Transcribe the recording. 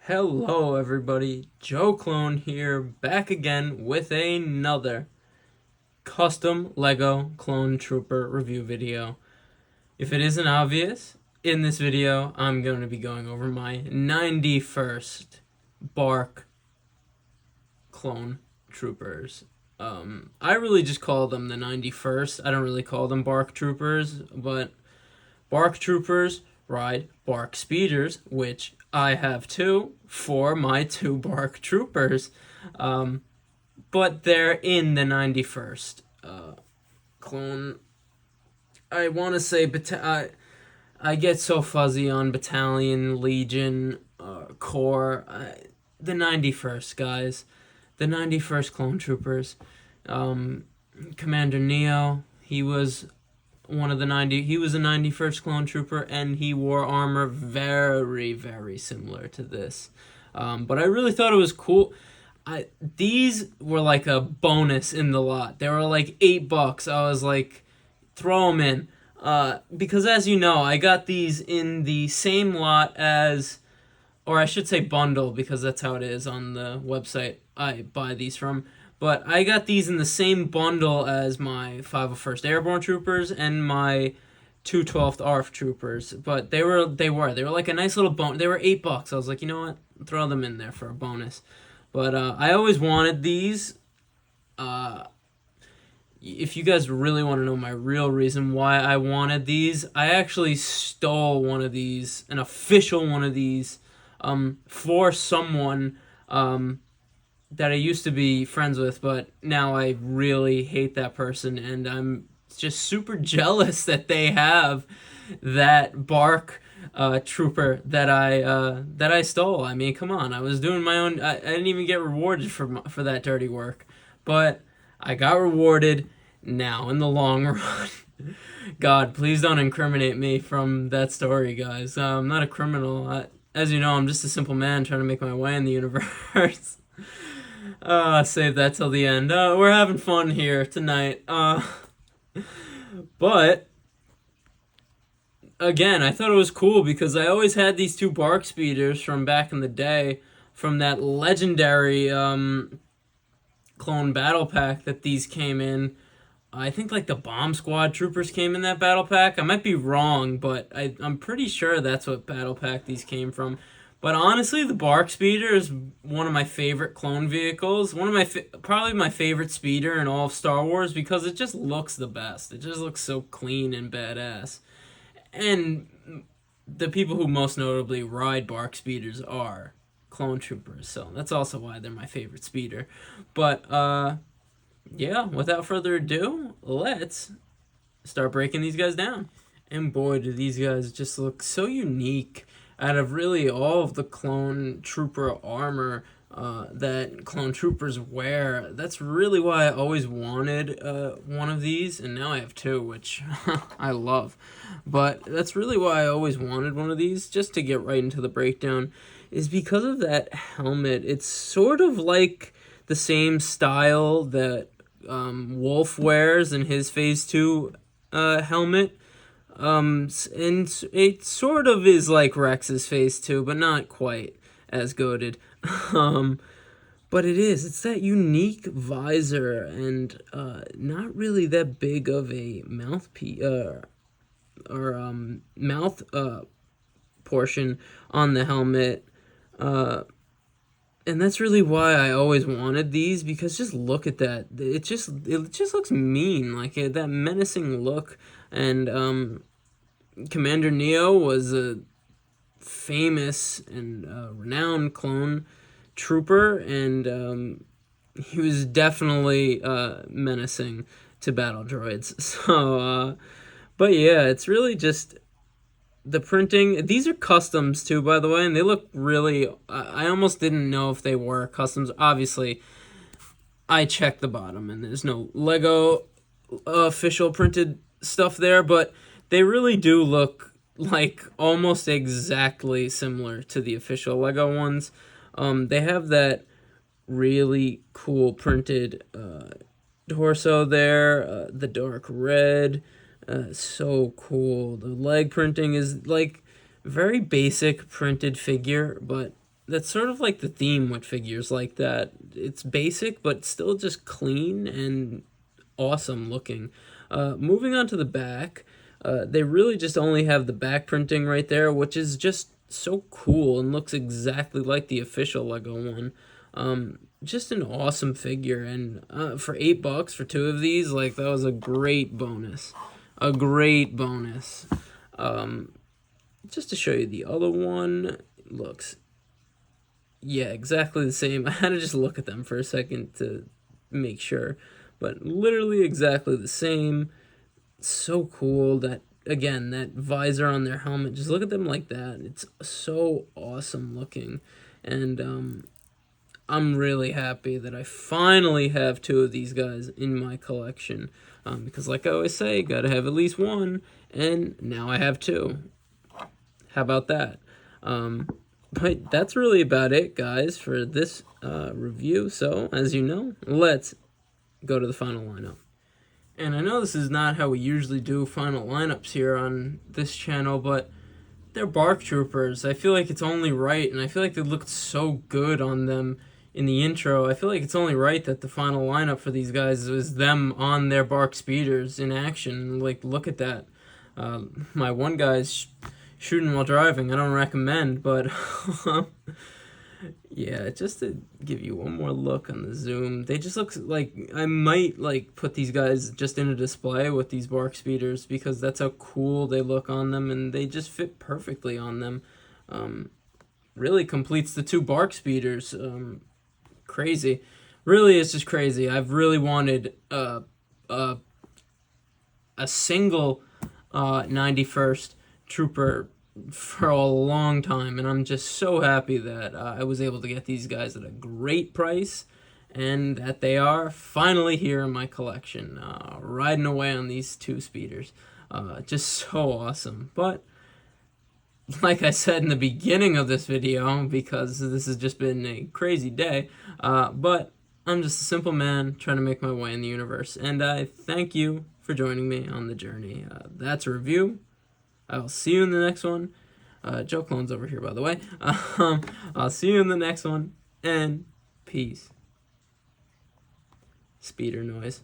Hello everybody, Joe Clone here, back again with another custom Lego Clone Trooper review video. If it isn't obvious, in this video I'm going to be going over my 91st BARC Clone Troopers. I really just call them the 91st. I don't really call them BARC Troopers, but BARC Troopers ride BARC Speeders, which I have two for my two BARC Troopers. But they're in the 91st clone. I want to say I get so fuzzy on Battalion, Legion, Corps. The 91st, guys. The 91st Clone Troopers. Commander Neo, he was one of the 90. He was a 91st Clone Trooper, and he wore armor very, very similar to this. But I really thought it was cool. These were like a bonus in the lot. They were like $8. I was like, throw them in. Because as you know, I got these in the same lot as, or I should say bundle, because that's how it is on the website I buy these from. But I got these in the same bundle as my 501st Airborne Troopers and my 212th ARF Troopers. But they were like a nice little bonus. They were $8. I was like, you know what? Throw them in there for a bonus. But I always wanted these. If you guys really want to know my real reason why I wanted these, I actually stole one of these, an official one of these, for someone that I used to be friends with, but now I really hate that person, and I'm just super jealous that they have that BARC trooper that I stole. I mean, come on, I was doing my own. I didn't even get rewarded for that dirty work, but I got rewarded now in the long run. God, please don't incriminate me from that story, guys. I'm not a criminal. As you know, I'm just a simple man trying to make my way in the universe. Save that till the end. We're having fun here tonight. But again, I thought it was cool because I always had these two BARC Speeders from back in the day, from that legendary clone battle pack that these came in. I think like the Bomb Squad Troopers came in that battle pack. I might be wrong, but I'm pretty sure that's what battle pack these came from. But honestly, the BARC Speeder is one of my favorite clone vehicles. One of my probably my favorite speeder in all of Star Wars because it just looks the best. It just looks so clean and badass. And the people who most notably ride BARC Speeders are clone troopers, so that's also why they're my favorite speeder. But yeah, without further ado, let's start breaking these guys down. And boy, do these guys just look so unique. Out of really all of the clone trooper armor that clone troopers wear, that's really why I always wanted one of these, and now I have two, which I love. But that's really why I always wanted one of these, just to get right into the breakdown, is because of that helmet. It's sort of like the same style that Wolf wears in his Phase 2 helmet. And it sort of is like Rex's Phase 2, but not quite as goated. But it's that unique visor and not really that big of a mouthpiece or mouth portion on the helmet. And that's really why I always wanted these, because just look at that. It just looks mean, like that menacing look. And Commander Neo was a famous and renowned clone trooper, and he was definitely menacing to battle droids. So, but yeah, it's really just the printing. These are customs too, by the way, and they look really. I almost didn't know if they were customs. Obviously, I checked the bottom, and there's no Lego official printed stuff there, but they really do look like almost exactly similar to the official Lego ones. They have that really cool printed torso there, the dark red, so cool. The leg printing is like very basic printed figure, but that's sort of like the theme with figures like that. It's basic, but still just clean and awesome looking. Moving on to the back, they really just only have the back printing right there, which is just so cool and looks exactly like the official Lego one. Just an awesome figure, and for $8 for two of these, like, that was a great bonus. A great bonus. Just to show you the other one, looks, yeah, exactly the same. I had to just look at them for a second to make sure, but literally exactly the same. So cool. That, again, that visor on their helmet, just look at them like that. It's so awesome looking, and I'm really happy that I finally have two of these guys in my collection, because like I always say, gotta have at least one, and now I have two. How about that? But that's really about it, guys, for this review. So, as you know, let's go to the final lineup. And I know this is not how we usually do final lineups here on this channel, but they're BARC Troopers. I feel like it's only right, and I feel like they looked so good on them in the intro. I feel like it's only right that the final lineup for these guys is them on their BARC Speeders in action. Like, look at that. My one guy's shooting while driving. I don't recommend, but yeah, just to give you one more look on the zoom, they just look like, I might like put these guys just in a display with these BARC Speeders, because that's how cool they look on them, and they just fit perfectly on them. Really completes the two BARC Speeders. Crazy. Really, it's just crazy. I've really wanted a single 91st Trooper for a long time, and I'm just so happy that I was able to get these guys at a great price, and that they are finally here in my collection, riding away on these two speeders. Just so awesome. But like I said in the beginning of this video, because this has just been a crazy day, but I'm just a simple man trying to make my way in the universe, and I thank you for joining me on the journey. That's a review. I'll see you in the next one. Joe Clone's over here, by the way. I'll see you in the next one, and peace. Speeder noise.